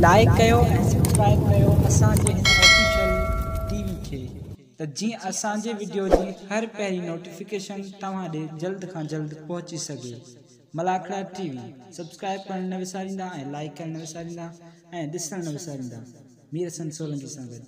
Like कयो ऐं subscribe कयो असांजे हिन ऑफिशियल टीवी खे त जीअं असांजे वीडियो जी हर पहिरीं नोटिफिकेशन तव्हां ॾे जल्द खां जल्द पहुची सघे। मलाखड़ा टीवी सब्सक्राइब करण न विसारींदा ऐं लाइक करण न विसारींदा ऐं ॾिसण न विसारींदा। मीर हसन सोलंकी सां गॾु।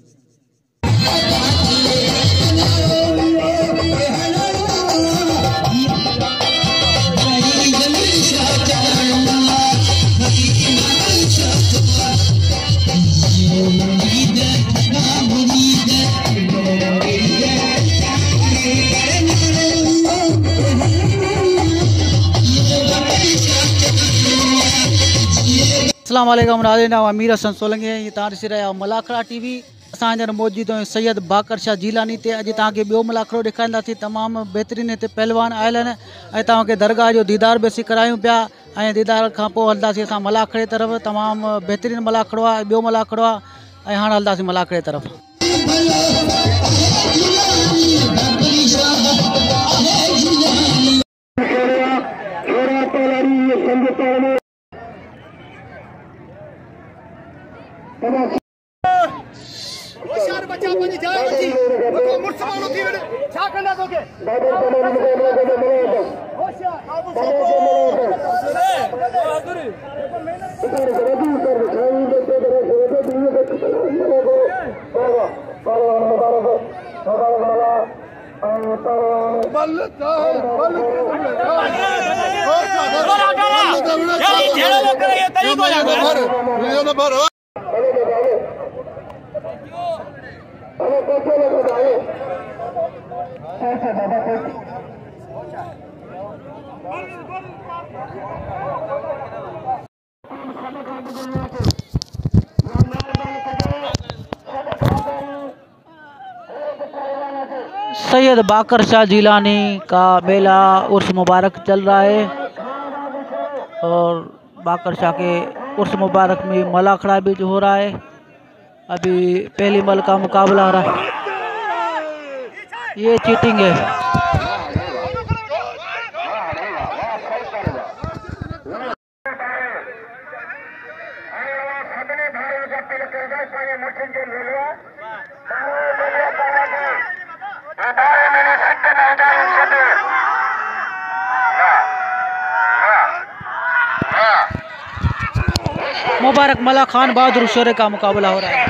अस्सलाम वालेकुम नाज़रीन, मीर हसन सोलंकी तव्हां ॾिसी रहिया आहियो मलाखड़ा टीवी। असां हींअर मौजूद आहियूं सैयद बाकर शाह जीलानी ते। अॼु तव्हांखे ॿियो मलाखड़ो ॾेखारींदासीं। तमामु बहितरीनु हिते पहलवान आयल आहिनि ऐं तव्हांखे दरगाह जो दीदार बि असीं करायूं पिया ऐं दीदार खां पोइ हलंदासीं असां मलाखड़े तरफ़। तमामु बहितरीनु मलाखड़ो आहे, ॿियो मलाखड़ो आहे ऐं हाणे हलंदासीं मलाखड़े तरफ़। होशियार बच्चा पंहिंजी जाइ वठी को मुर्समानो थी वञे छा कंदा तोखे होशियार सैयद बाकर शाह जीलानी का मेला उर्स मुबारक चल रहा है और बाकर शाह के उर्स मुबारक में मलाखड़ा भी जो हो रहा है। अभी पहली मल का मुकाबला हो रहा है। ये चीटिंग है। मुबारक मला खान बहादुर शोरे का मुकाबला हो रहा है।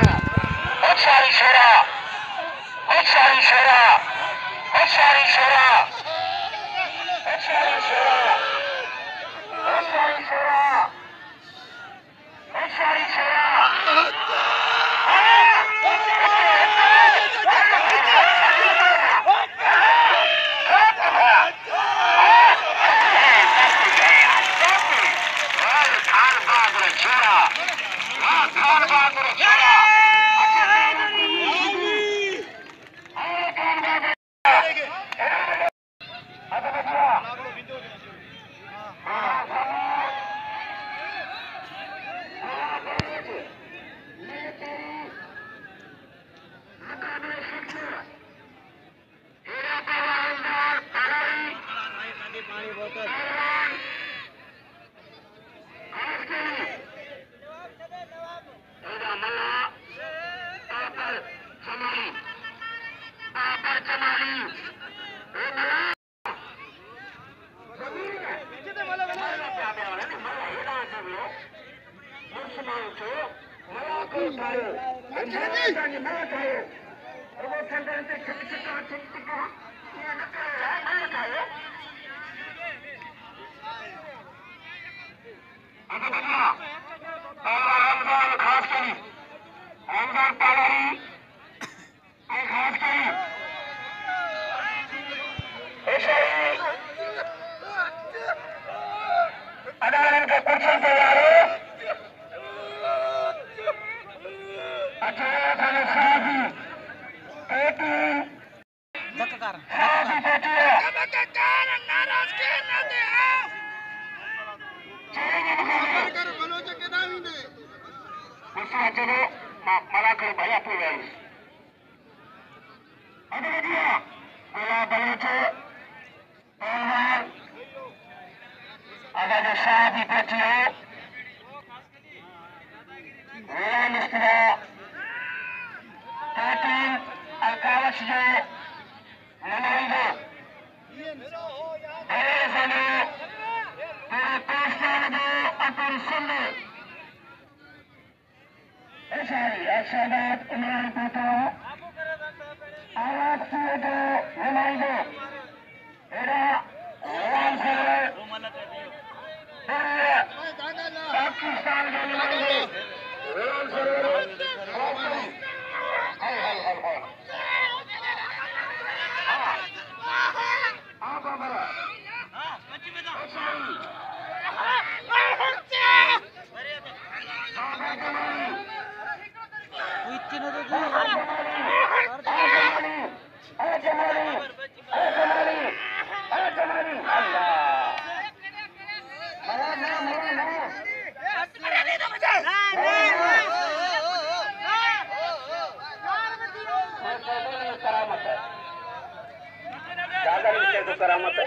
करामत है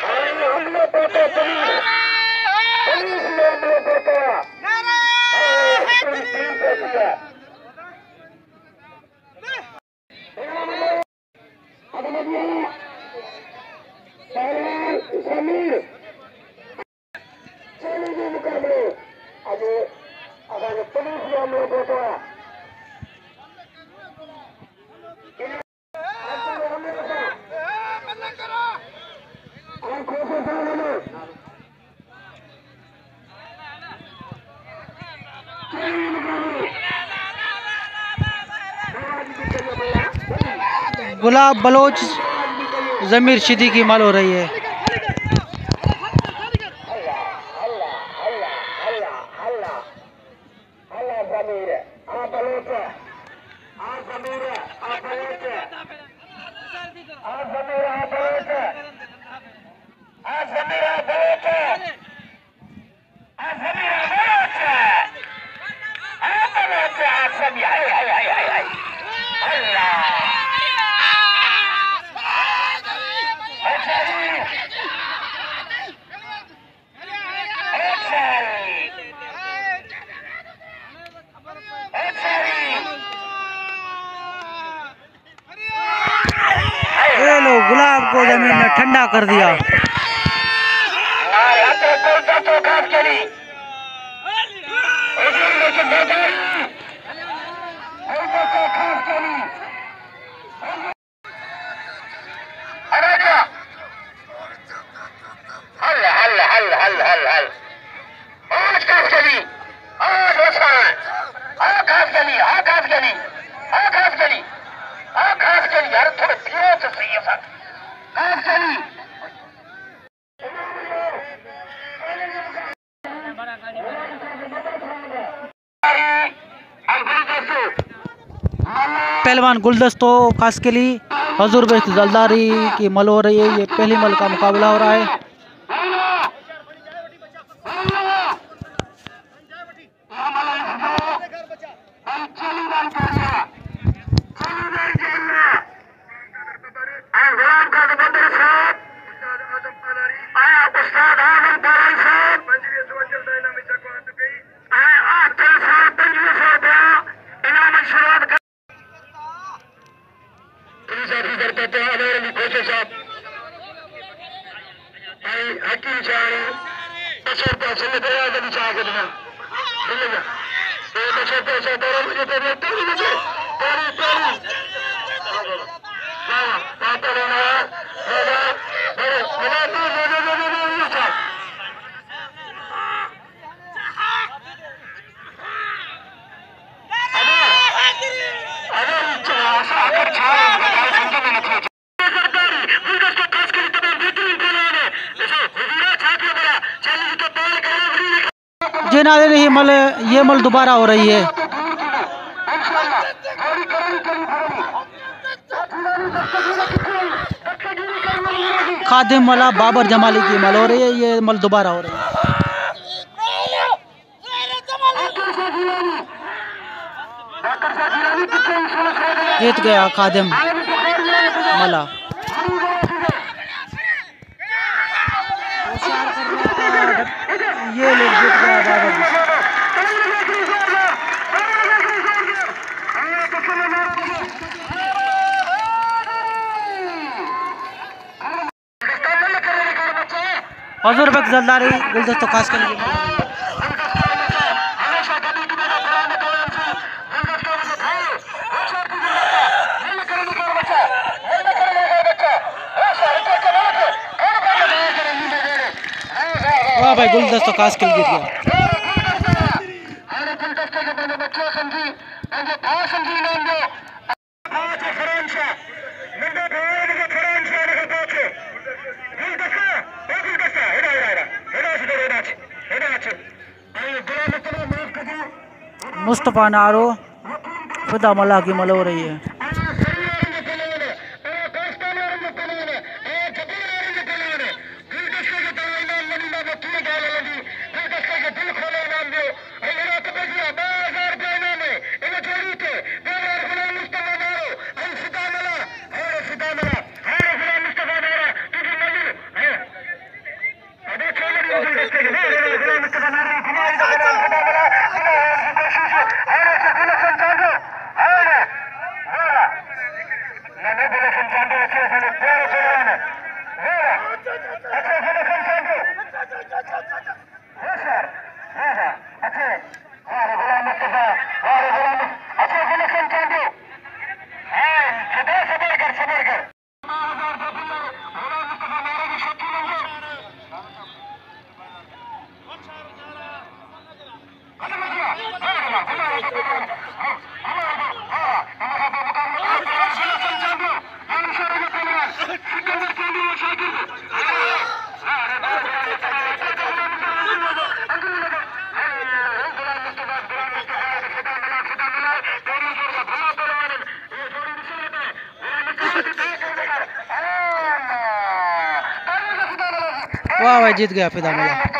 और हमने पाते पुलिस ने हमले पाता समीर चले मुकाबले आज अगर पुलिस ने हमले पाता गुलाब बलोच जमीर सिद्दीकी माल हो रही है। गुलाब को जमीन ने ठंडा कर दिया। पहलवान गुलदस्तों खास के लिए हजूर बेश जलदारी की मल हो रही है। ये पहली मल का मुकाबला हो रहा है। जी नाज़रीन, ये मल दोबारा हो रही है। खादिम मला बाबर जमाली की मल हो रही है। ये मल दोबारा हो रही है। जीत गया खादिम मला। ये लोग जीत गया बाबर। हजूर बक जलदारी गुलदस्तों खास कर लिए वाह भाई गुलदस्तों खास कर गिर गया मुस्तफ़ा नारो फिदा मला की मलो रही है वाह भाई जीत गया फिदा मला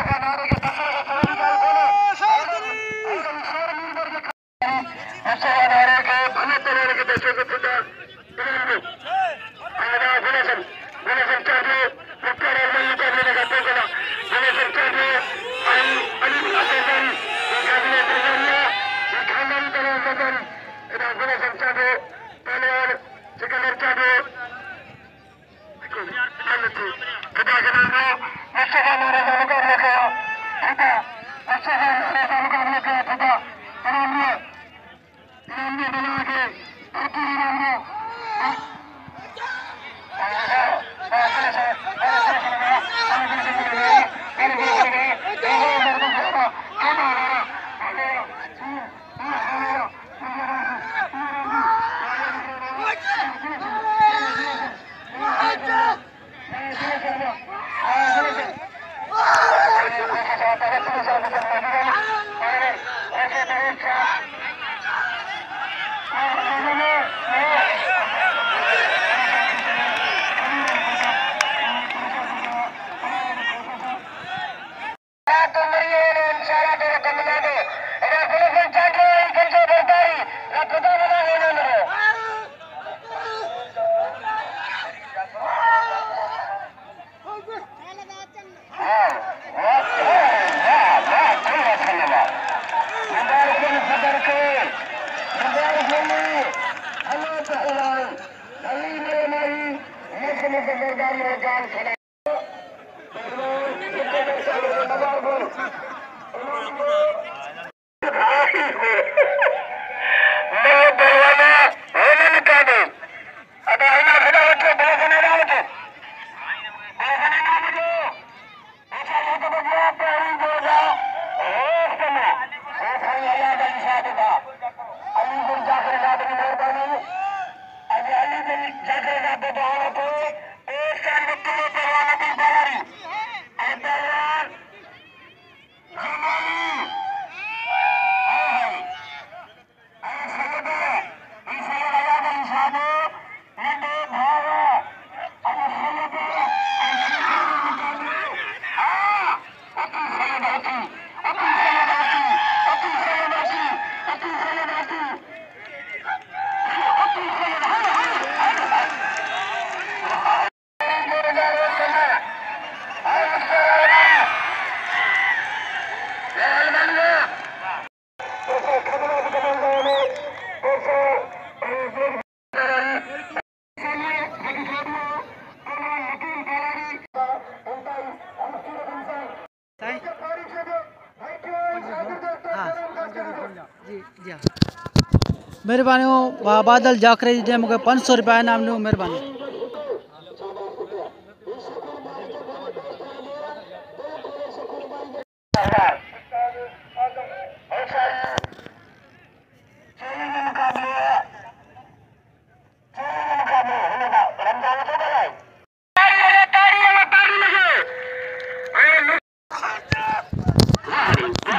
महिरबानी बादल जाखरे जी जे मूंखे 500 रुपया इनाम ॾिनो। महिरबानी।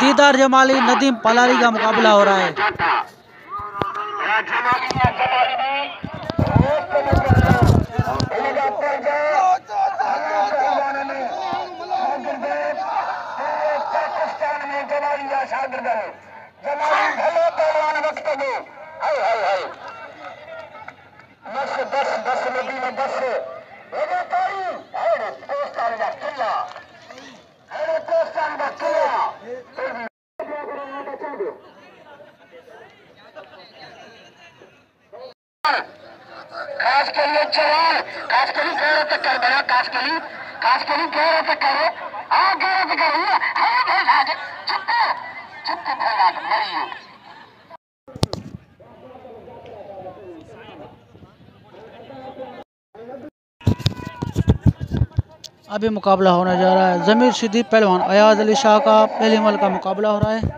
दीदार जमाली नदीम पलारी का मुकाबला हो रहा है। अभी मुकाबला होने जा रहा है। जमीर सिद्दीक पहलवान अयाज अली शाह का पहली मल का मुकाबला हो रहा है।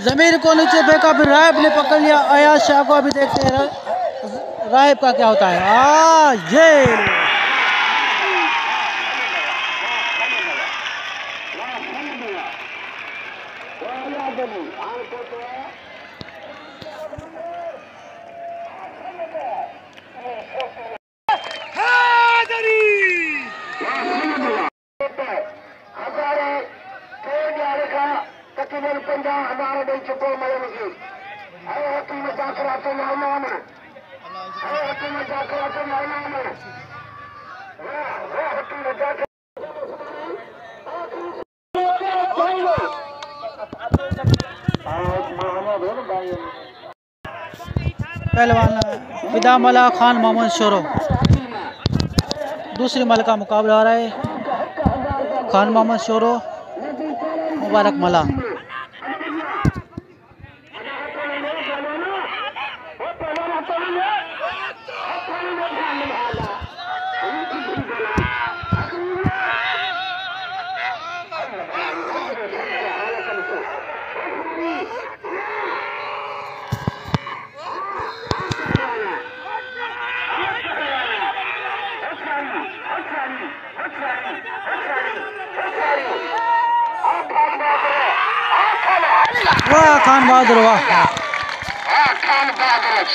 जमीर को नीचे फेंका, फिर रायब ने पकड़ लिया अयाज शाह को। अभी देखते हैं रायब का क्या होता है। ये पहलवान फिदा मला खान मोहम्मद शोरो दूसरी मल का मुकाबला हो रहा है। खान मोहम्मद शोरो मुबारक मला। वाह खान बहादुर, वाह खान बहादुर।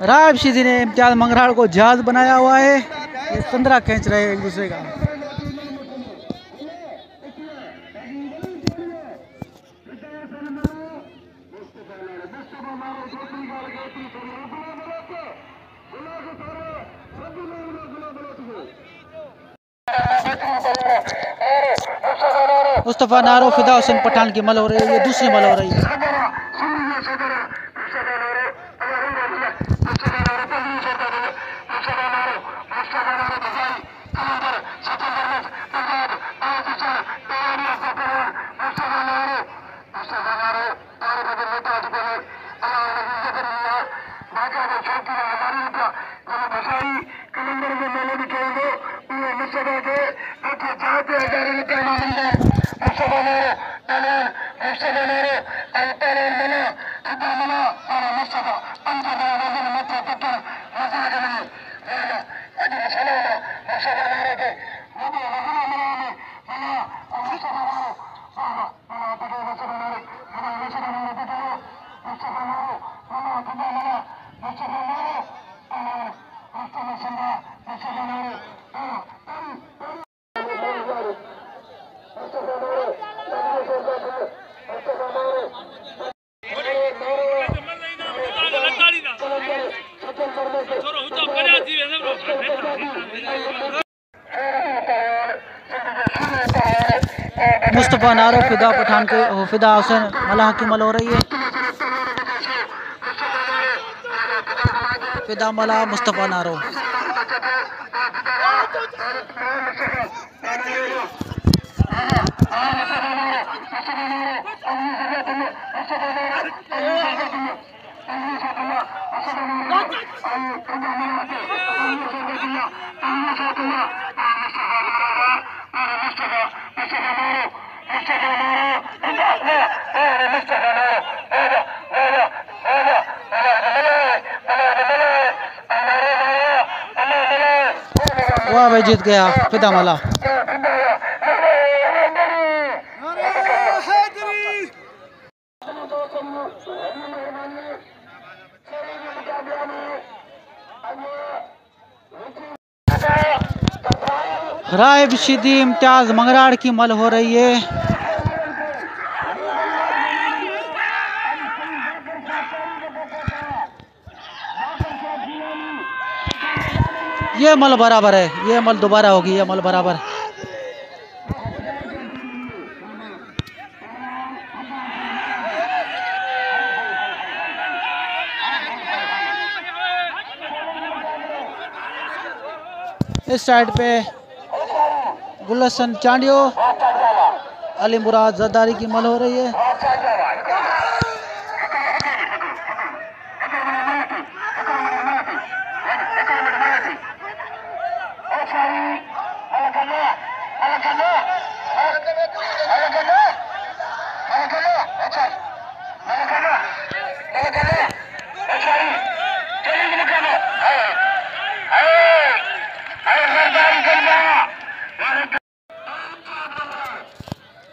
रायब शिदी ने इम्तियाज मंगराड़ को जहाज बनाया हुआ है। ये 15 खींच रहे हैं एक दूसरे का। मुस्तफ़ा नारो फिदा हुसैन पठान की मल हो रही है, ये दूसरी मल हो रही है। मुस्तफ़ा नारो फिदा पठान के फिदा हुसैन मलाह की मल हो रही है। फिदा मलाह मुस्तफ़ा नारो। वाह भाई, जीत गया फिदा मला। राय बिशीदी इम्तियाज मंगराड़ की मल हो रही है। ये मल बराबर है, ये मल दोबारा होगी, ये मल बराबर। इस साइड पे गुलशन चांडियो अली मुराद जरदारी की मल हो रही है।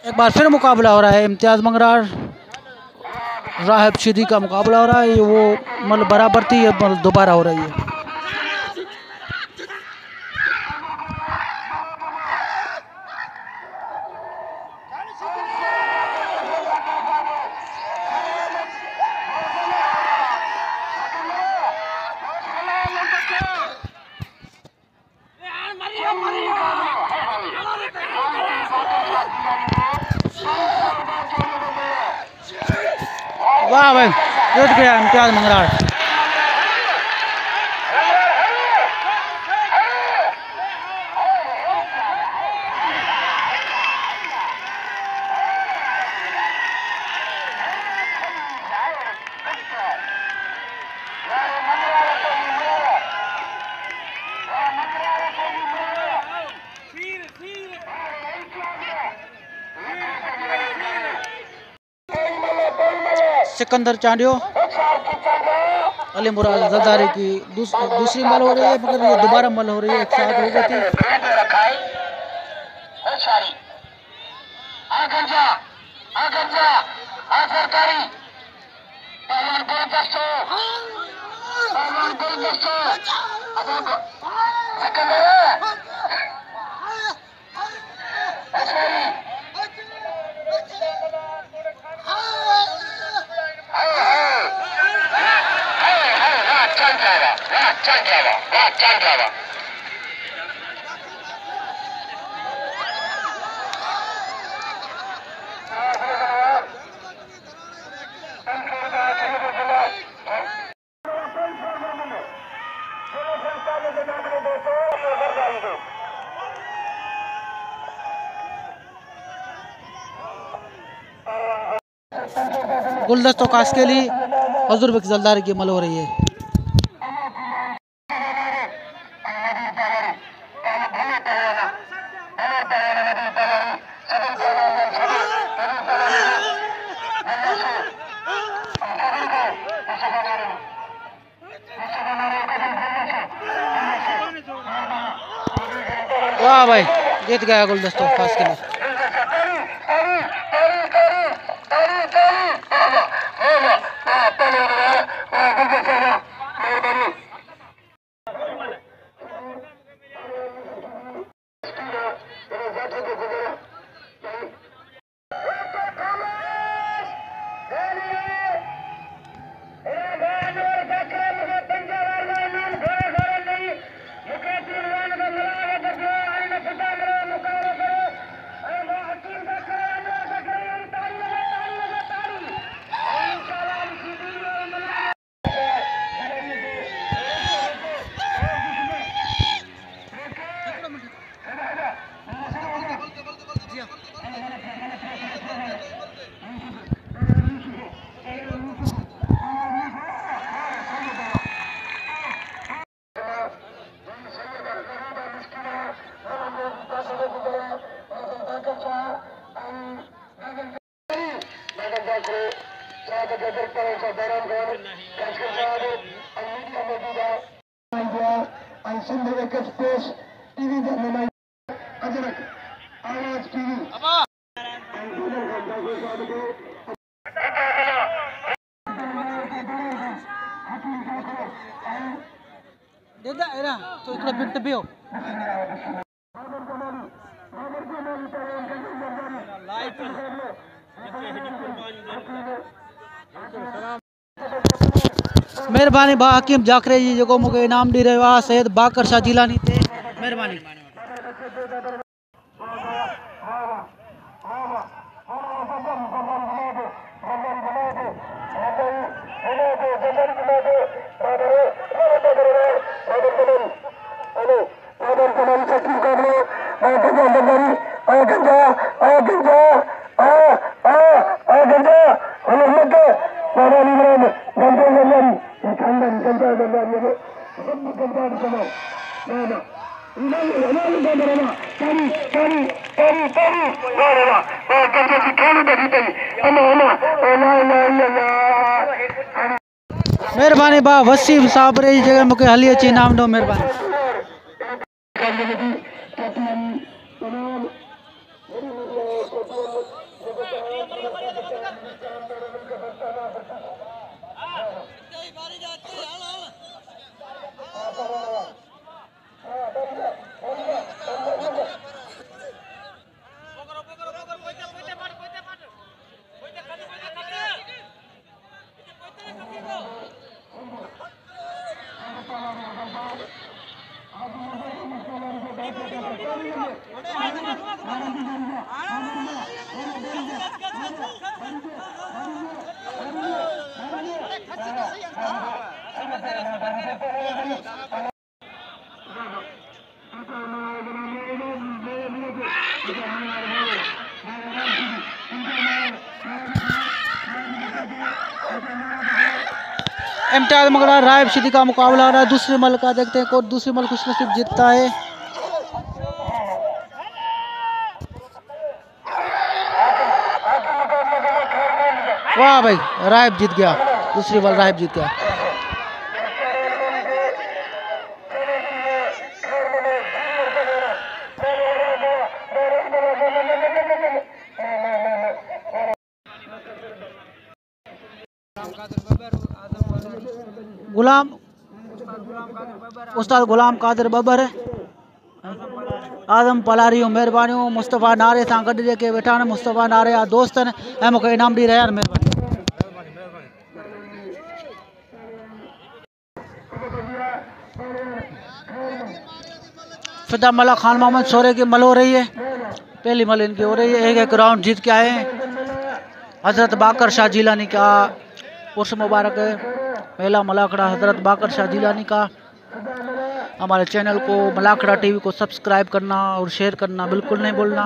एक बार फिर मुकाबला हो रहा है, इम्तियाज मंगराड़ राहब शिदी का मुकाबला हो रहा है। ये वो मल बराबर थी, ये मल दोबारा हो रही है। वाह भाई, जीत गया इम्तियाज मंगराड़। सिकंदर चांडियो अली मुराद जरदारी की दूसरी मल हो रही है, मगर ये दोबारा मल हो रही है, एक साथ हो गई थी। गुलदस्तों खास के लिए हजूर बक जलदारी की अमल हो रही है। वाह भाई, जीत गया गुलदस्तों खास के लिए। तो इकडे बिट बियो मेहरबानी बा हकीम जाकरे जी जो मूंखे इनाम ॾेई रहियो आहे सैयद बाकर शाह जिलानी ते। मेहरबानी। मेहरबानी बा वसीम साबरे जी जगह मूंखे हली अची इनाम ॾियो। मेहरबानी। इम्तियाज मगरा रायब शिदी का मुकाबला हो रहा है। दूसरी मल का देखते हैं कौन दूसरी मल खुशनसीब जीतता है। वाह भाई, रायब जीत गया। दूसरी मल रायब जीत गया। उस्ताद गुलाम कादिर बबर आदम पलारी मेहरबानी मुस्तफ़ा नारे सां गॾु जेके वेठा आहिनि मुस्तफ़ा नारे जा दोस्त आहिनि ऐं मूंखे इनाम ॾेई रहिया आहिनि। महिरबानी। फिदा मल्ला खान मोहम्मद सोरे की मल हो रही है। पहली मल इनकी हो रही है। एक राउंड जीत के आए हैं। हजरत बाकर शाह जिलानी का उर्स मुबारक है। पहला मलाखड़ा हजरत बाकर शाह जिलानी का। हमारे चैनल को मलाखड़ा टीवी को सब्सक्राइब करना और शेयर करना बिल्कुल नहीं भूलना।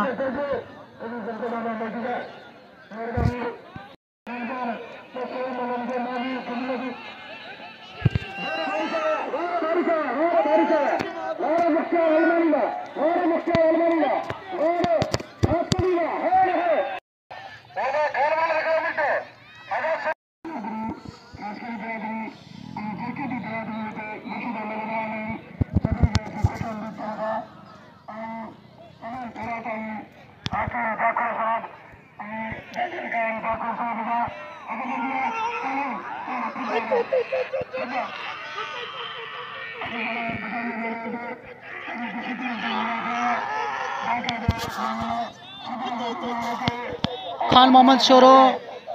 खान मोहम्मद शोरो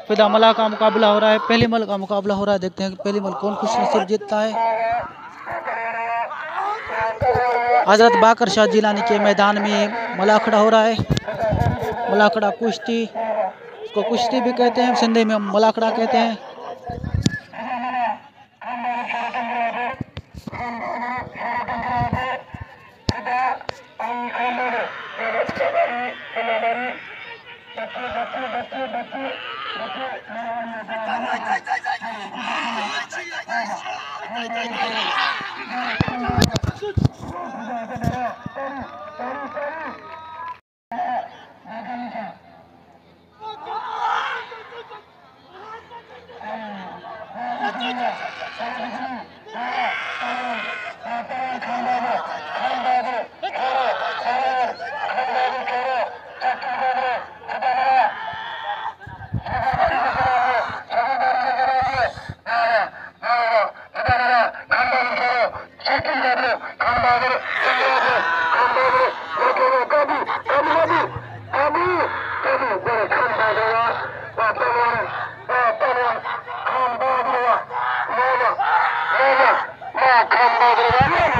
फिदा मला का मुकाबला हो रहा है। पहली मल का मुकाबला हो रहा है। देखते हैं कि पहली मल कौन खुश नसीब जीतता है। हजरत बाकर शाह जिलानी के मैदान में मलाखड़ा हो रहा है। मलाखड़ा कुश्ती, इसको कुश्ती भी कहते हैं, सिंधी में मलाखड़ा कहते हैं।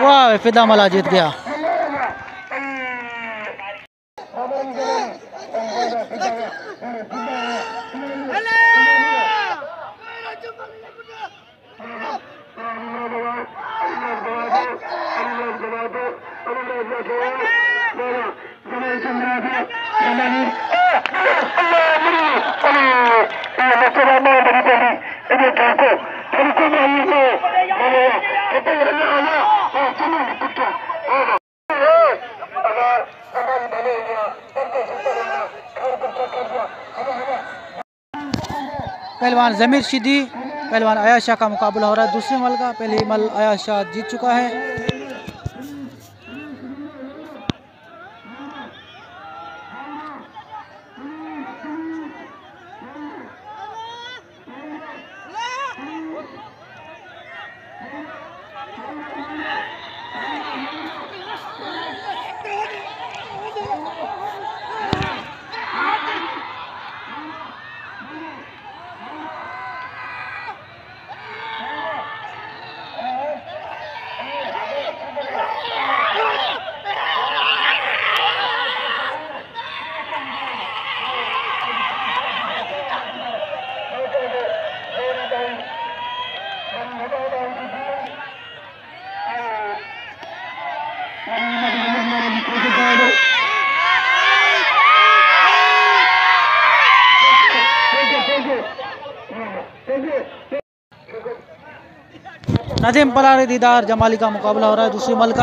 वाह, फिदा मला जीत गया। पहलवान जमीर शिदी, पहलवान अयाज शाह का मुकाबला हो रहा है। दूसरे मल का पहली मल अयाज शाह जीत चुका है। नदीम पलारे दीदार जमाली का मुकाबला हो रहा है। दूसरी मल का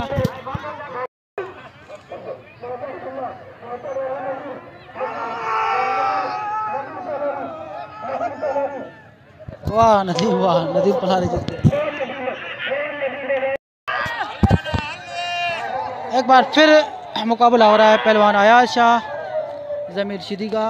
वाह नदीम पलारे जीत गए। एक बार फिर मुकाबला हो रहा है पहलवान अयाज शाह जमीर शिदी का।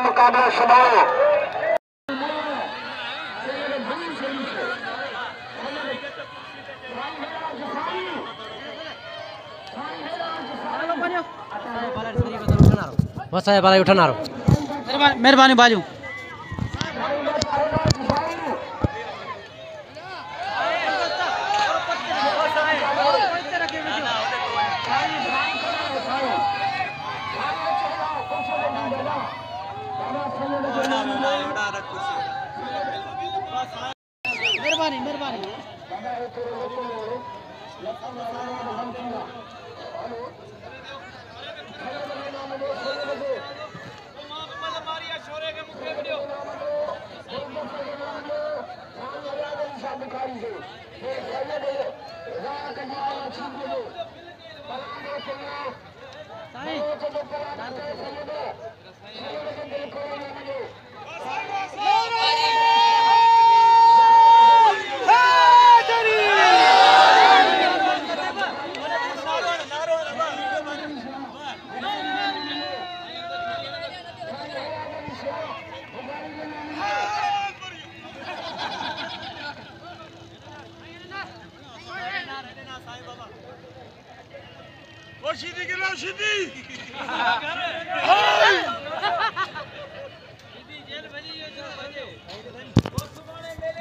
मुकाबला शुरू Halo, Panyo. बस आया बारा उठना रो मेहरबानी बाजू मेहरबानी मेहरबानी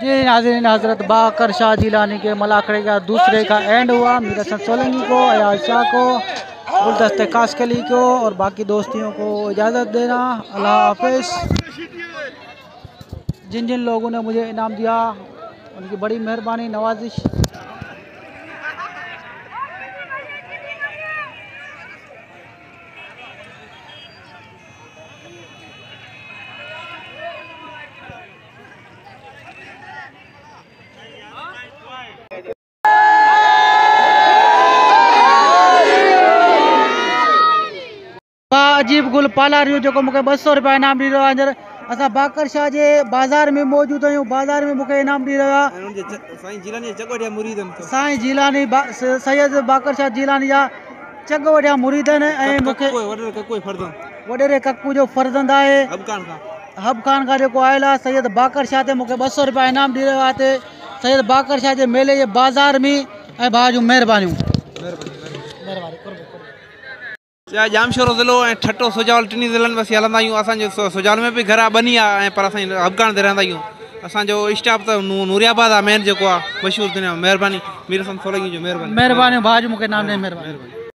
जी नाज़रीन, हज़रत बाकर शाह जिलानी के मलाखड़े का दूसरे का एंड हुआ। मीर हसन सोलंकी को, अयाज शाह को, गुलदस्ते कासकली को और बाकी दोस्तियों को इजाज़त देना। अल्लाह हाफिज़। जिन जिन लोगों ने मुझे इनाम दिया उनकी बड़ी मेहरबानी, नवाजिश। अजीब गुल पालारियो जो मूंखे 200 रुपया इनाम दी रहा है। असां बाकर शाह जे बाज़ार में मौजूद आहियूं। बाज़ार में मूंखे इनाम दी रहा साईं जिलानी सैयद बाकर शाह जिलानी जा चग वॾिया मुरीद आहिनि ऐं मूंखे वॾेरे कक्कू जो फर्ज़ंद आहे हब खान खां जेको आयल आहे सैयद बाकर शाह ते मूंखे 200 रुपया इनाम दी रहा है। सैयद बाकर शाह जे मेले जे बाज़ार में ऐं भाउ जूं महिरबानियूं। जाम शोरो ज़िलो ऐं ठट्टो सुजाल टिनी ज़िलनि में हलंदा आहियूं। असांजो सुजाल में भी घर आहे बनी आहे ऐं पर असां अफगान ते रहंदा आहियूं। असांजो स्टाफ त नूरियाबाद आहे मेन जेको आहे मशहूरु दुनिया। महिरबानी मीर हसन सोलंकी जो महिरबानी। महिरबानी भाउ जो मूंखे नाम ॾे। महिरबानी।